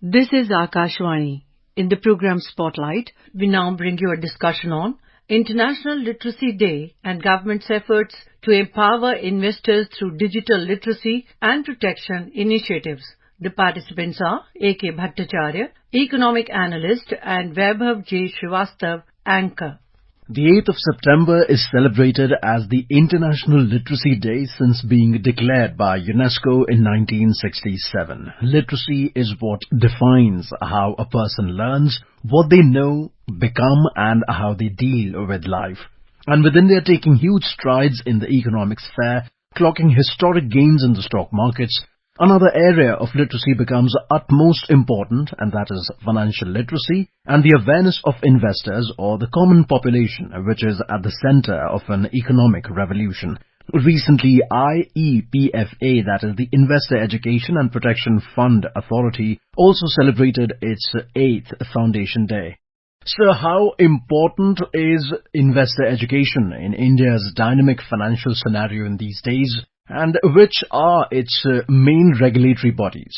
This is Akashvani. In the program Spotlight, we now bring you a discussion on International Literacy Day and government's efforts to empower investors through digital literacy and protection initiatives. The participants are A.K. Bhattacharya, Economic Analyst, and Vaibhav J. Srivastava, Anchor. The 8th of September is celebrated as the International Literacy Day since being declared by UNESCO in 1967. Literacy is what defines how a person learns, what they know, become, and how they deal with life. And with India taking huge strides in the economic sphere, clocking historic gains in the stock markets, another area of literacy becomes utmost important, and that is financial literacy and the awareness of investors or the common population, which is at the center of an economic revolution. Recently, IEPFA, that is the Investor Education and Protection Fund Authority, also celebrated its 8th Foundation Day. So how important is investor education in India's dynamic financial scenario in these days? And which are its main regulatory bodies?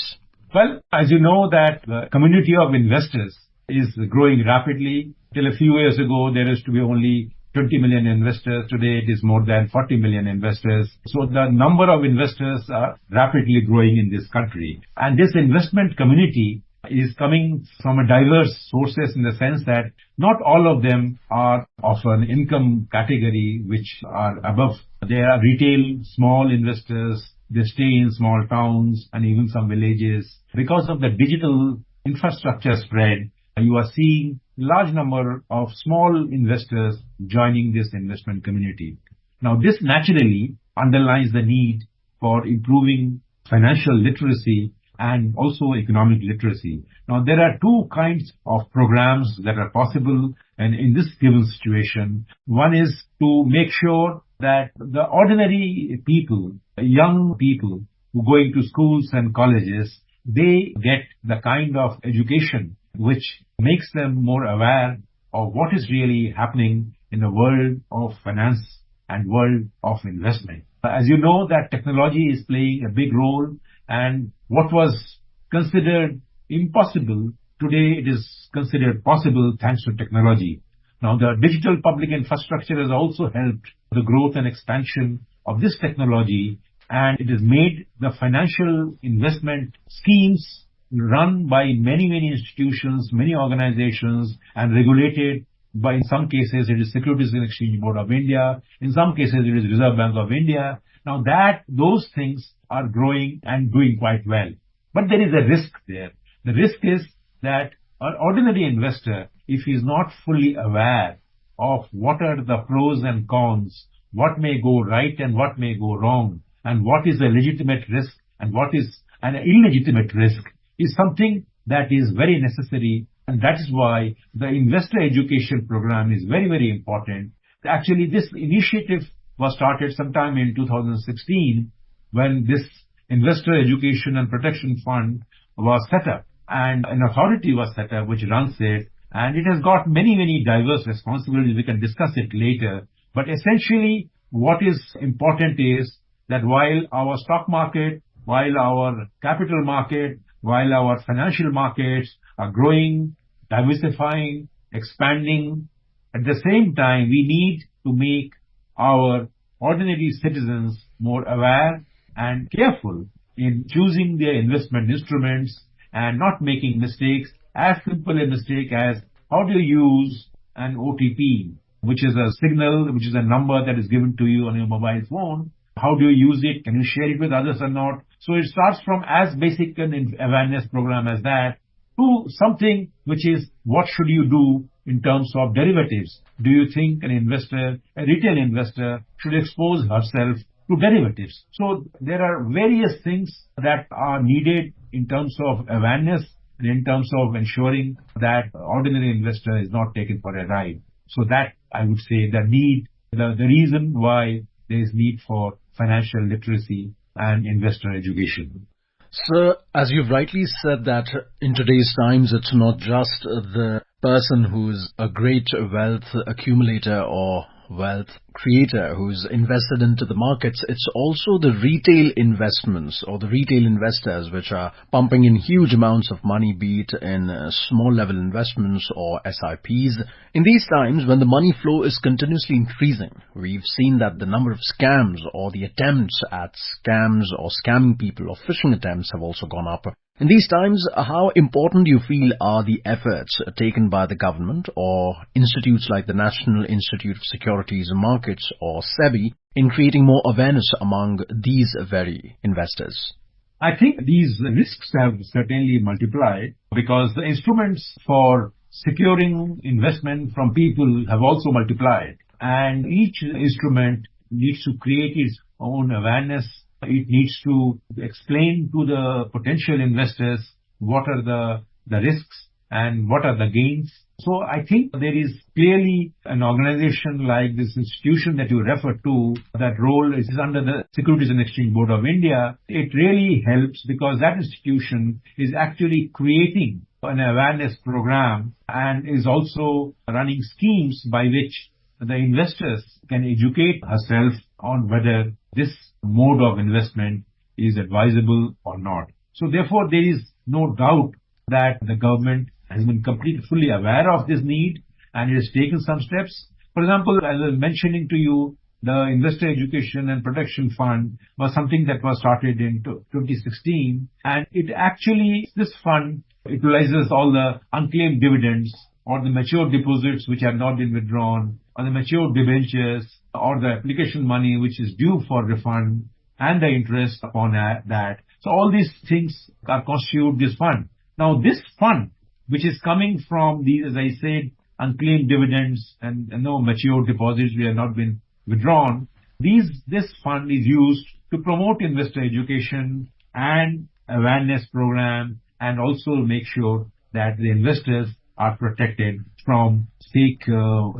Well, as you know that the community of investors is growing rapidly. Till a few years ago, there used to be only 20 million investors. Today, it is more than 40 million investors. So the number of investors are rapidly growing in this country. And this investment community is coming from a diverse sources in the sense that not all of them are of an income category which are above. They are retail, small investors. They stay in small towns and even some villages. Because of the digital infrastructure spread, you are seeing large number of small investors joining this investment community. Now, this naturally underlines the need for improving financial literacy and also economic literacy. Now, there are two kinds of programs that are possible and in this given situation. One is to make sure that the ordinary people, young people who go into schools and colleges, they get the kind of education which makes them more aware of what is really happening in the world of finance and world of investment. As you know that technology is playing a big role, and what was considered impossible, today it is considered possible thanks to technology. Now, the digital public infrastructure has also helped the growth and expansion of this technology, and it has made the financial investment schemes run by many institutions, many organizations, and regulated by, in some cases, it is Securities and Exchange Board of India. In some cases, it is Reserve Bank of India. Now, those things are growing and doing quite well. But there is a risk there. The risk is that an ordinary investor, if he is not fully aware of what are the pros and cons, what may go right and what may go wrong, and what is a legitimate risk and what is an illegitimate risk, is something that is very necessary. And that is why the investor education program is very important. Actually, this initiative was started sometime in 2016 when this Investor Education and Protection Fund was set up, and an authority was set up which runs it, and it has got many diverse responsibilities. We can discuss it later. But essentially, what is important is that while our stock market, while our capital market, while our financial markets are growing, diversifying, expanding, at the same time, we need to make our ordinary citizens more aware and careful in choosing their investment instruments and not making mistakes. As simple a mistake as how do you use an OTP, which is a signal, which is a number that is given to you on your mobile phone. How do you use it? Can you share it with others or not? So it starts from as basic an awareness program as that to something which is what should you do in terms of derivatives. Do you think an investor, a retail investor, should expose herself to derivatives? So there are various things that are needed in terms of awareness and in terms of ensuring that ordinary investor is not taken for a ride. So that, I would say, the reason why there is need for financial literacy and investor education. Sir, as you've rightly said that in today's times, it's not just the person who's a great wealth accumulator or wealth creator who's invested into the markets, it's also the retail investments or the retail investors which are pumping in huge amounts of money, be it in small level investments or SIPs. In these times when the money flow is continuously increasing, we've seen that the number of scams or the attempts at scams or scamming people or phishing attempts have also gone up. In these times, how important do you feel are the efforts taken by the government or institutes like the National Institute of Securities and Markets or SEBI in creating more awareness among these very investors? I think these risks have certainly multiplied because the instruments for securing investment from people have also multiplied. And each instrument needs to create its own awareness. It needs to explain to the potential investors what are the risks and what are the gains. So I think there is clearly an organization like this institution that you refer to, that role is under the Securities and Exchange Board of India. It really helps because that institution is actually creating an awareness program and is also running schemes by which the investors can educate herself on whether this mode of investment is advisable or not. So therefore, there is no doubt that the government has been completely fully aware of this need and it has taken some steps. For example, as I was mentioning to you, the Investor Education and Protection Fund was something that was started in 2016, and it actually, this fund utilizes all the unclaimed dividends or the mature deposits which have not been withdrawn, or the mature debentures, or the application money which is due for refund, and the interest upon that. So all these things constitute this fund. Now this fund, which is coming from these, as I said, unclaimed dividends and no mature deposits which have not been withdrawn, this fund is used to promote investor education and awareness program, and also make sure that the investors are protected from fake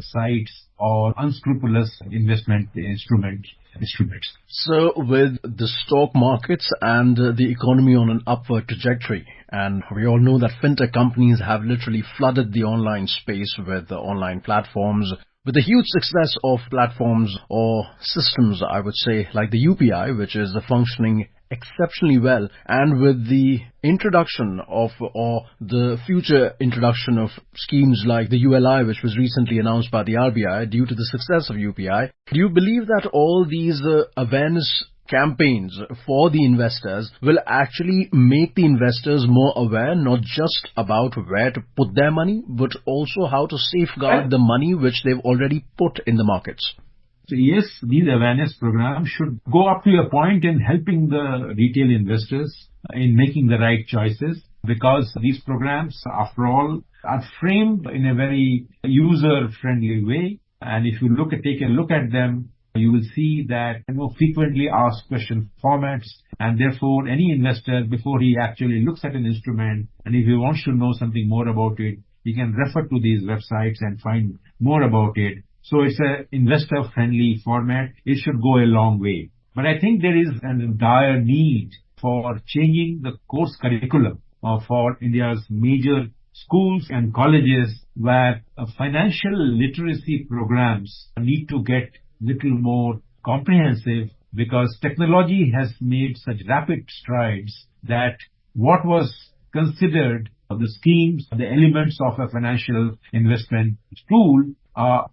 sites or unscrupulous investment instruments. So with the stock markets and the economy on an upward trajectory, and we all know that fintech companies have literally flooded the online space with online platforms, with the huge success of platforms or systems, I would say, like the UPI, which is functioning exceptionally well, and with the introduction of or the future introduction of schemes like the ULI, which was recently announced by the RBI due to the success of UPI, do you believe that all these awareness campaigns for the investors will actually make the investors more aware, not just about where to put their money, but also how to safeguard the money which they've already put in the markets? So yes, these awareness programs should go up to a point in helping the retail investors in making the right choices, because these programs, after all, are framed in a very user-friendly way. And if you take a look at them, you will see that frequently asked question formats, and therefore any investor, before he actually looks at an instrument, and if he wants to know something more about it, he can refer to these websites and find more about it. So it's an investor-friendly format. It should go a long way. But I think there is a dire need for changing the course curriculum for India's major schools and colleges, where financial literacy programs need to get little more comprehensive, because technology has made such rapid strides that what was considered the schemes, the elements of a financial investment tool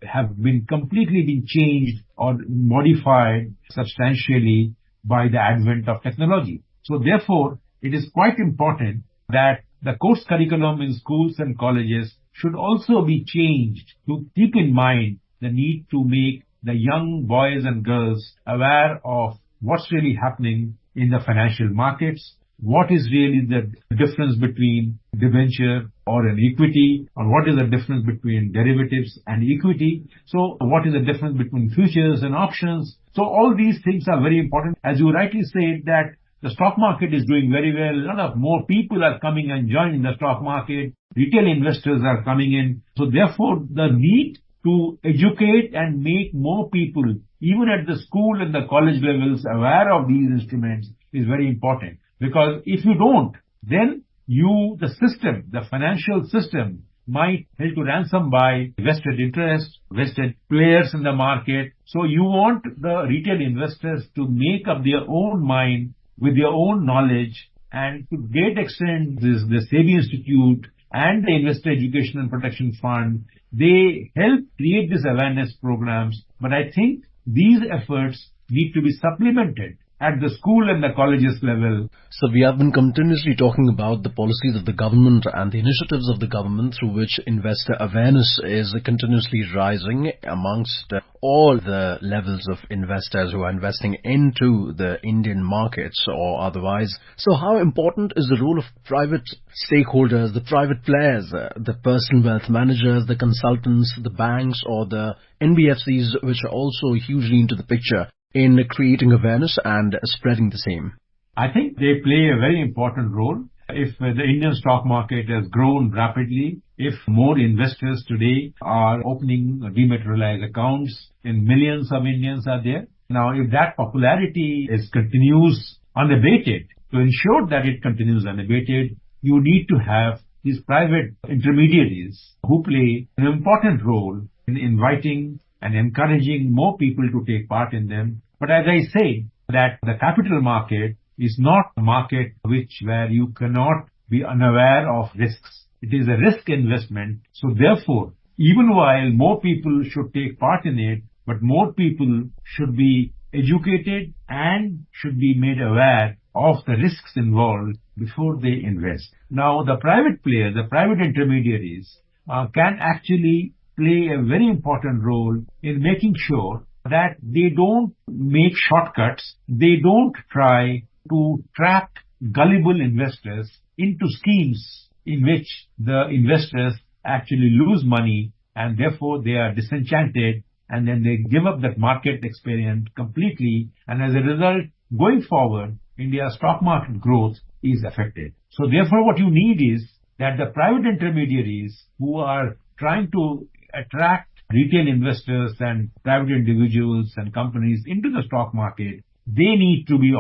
have been completely changed or modified substantially by the advent of technology. So therefore, it is quite important that the course curriculum in schools and colleges should also be changed to keep in mind the need to make the young boys and girls aware of what's really happening in the financial markets, what is really the difference between debenture or an equity, or what is the difference between derivatives and equity. So what is the difference between futures and options? So all these things are very important. As you rightly said, that the stock market is doing very well. A lot of more people are coming and joining the stock market. Retail investors are coming in. So therefore, the need to educate and make more people, even at the school and the college levels, aware of these instruments is very important. Because if you don't, then the system, the financial system, might held to ransom by vested interests, vested players in the market. So you want the retail investors to make up their own mind with their own knowledge, and to great extent the SEBI Institute and the Investor Education and Protection Fund, they help create these awareness programs. But I think these efforts need to be supplemented at the school and the colleges level. So we have been continuously talking about the policies of the government and the initiatives of the government through which investor awareness is continuously rising amongst all the levels of investors who are investing into the Indian markets or otherwise. So how important is the role of private stakeholders, the private players, the personal wealth managers, the consultants, the banks or the NBFCs, which are also hugely into the picture in creating awareness and spreading the same? I think they play a very important role. If the Indian stock market has grown rapidly, if more investors today are opening dematerialized accounts, and millions of Indians are there. Now, if that popularity continues unabated, to ensure that it continues unabated, you need to have these private intermediaries who play an important role in inviting and encouraging more people to take part in them. But as I say, that the capital market is not a market where you cannot be unaware of risks. It is a risk investment. So therefore, even while more people should take part in it, but more people should be educated and should be made aware of the risks involved before they invest. Now, the private players, the private intermediaries can actually play a very important role in making sure that they don't make shortcuts, they don't try to trap gullible investors into schemes in which the investors actually lose money and therefore they are disenchanted and then they give up that market experience completely, and as a result, going forward, India's stock market growth is affected. So therefore what you need is that the private intermediaries who are trying to attract retail investors and private individuals and companies into the stock market, they need to be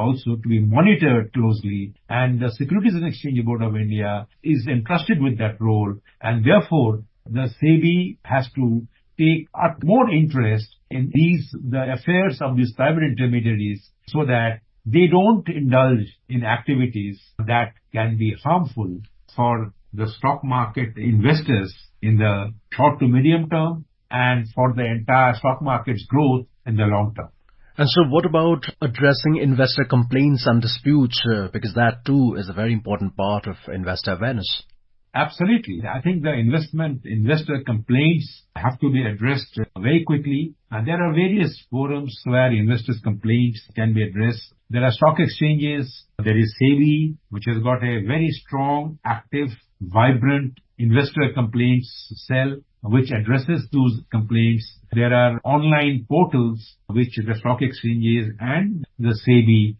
monitored closely, and the Securities and Exchange Board of India is entrusted with that role, and therefore the SEBI has to take more interest in the affairs of these private intermediaries so that they don't indulge in activities that can be harmful for the stock market investors in the short to medium term and for the entire stock market's growth in the long term. And so what about addressing investor complaints and disputes? Because that too is a very important part of investor awareness. Absolutely. I think the investor complaints have to be addressed very quickly. And there are various forums where investors' complaints can be addressed. There are stock exchanges. There is SEBI, which has got a very strong, active, vibrant investor complaints cell which addresses those complaints. There are online portals which the stock exchanges and the SEBI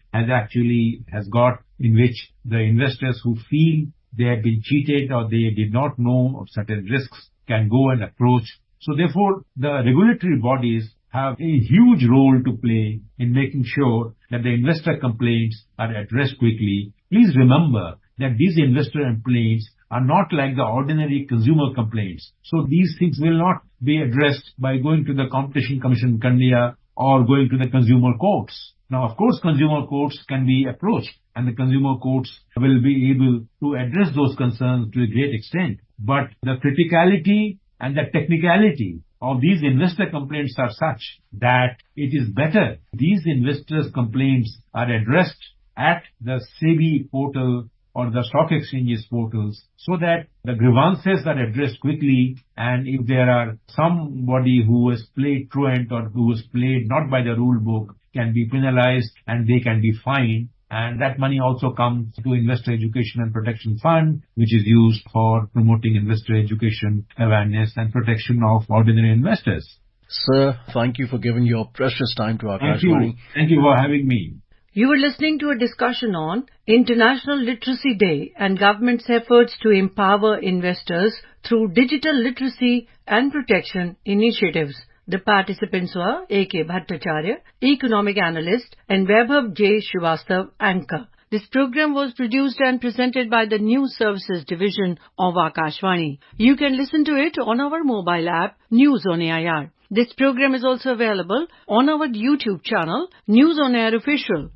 has got, in which the investors who feel they have been cheated or they did not know of certain risks can go and approach. So therefore, the regulatory bodies have a huge role to play in making sure that the investor complaints are addressed quickly. Please remember that these investor complaints are not like the ordinary consumer complaints. So these things will not be addressed by going to the Competition Commission Kandia or going to the consumer courts. Now, of course, consumer courts can be approached and the consumer courts will be able to address those concerns to a great extent. But the criticality and the technicality of these investor complaints are such that it is better these investors' complaints are addressed at the SEBI portal or the stock exchanges portals so that the grievances are addressed quickly, and if there are somebody who has played truant or who has played not by the rule book can be penalized and they can be fined, and that money also comes to Investor Education and Protection Fund, which is used for promoting investor education, awareness and protection of ordinary investors. Sir, thank you for giving your precious time to our Thank you. Thank you for having me. You were listening to a discussion on International Literacy Day and government's efforts to empower investors through digital literacy and protection initiatives. The participants were A.K. Bhattacharya, Economic Analyst, and Vaibhav J. Srivastava, Anchor. This program was produced and presented by the News Services Division of Akashvani. You can listen to it on our mobile app, News on AIR. This program is also available on our YouTube channel, News on Air Official.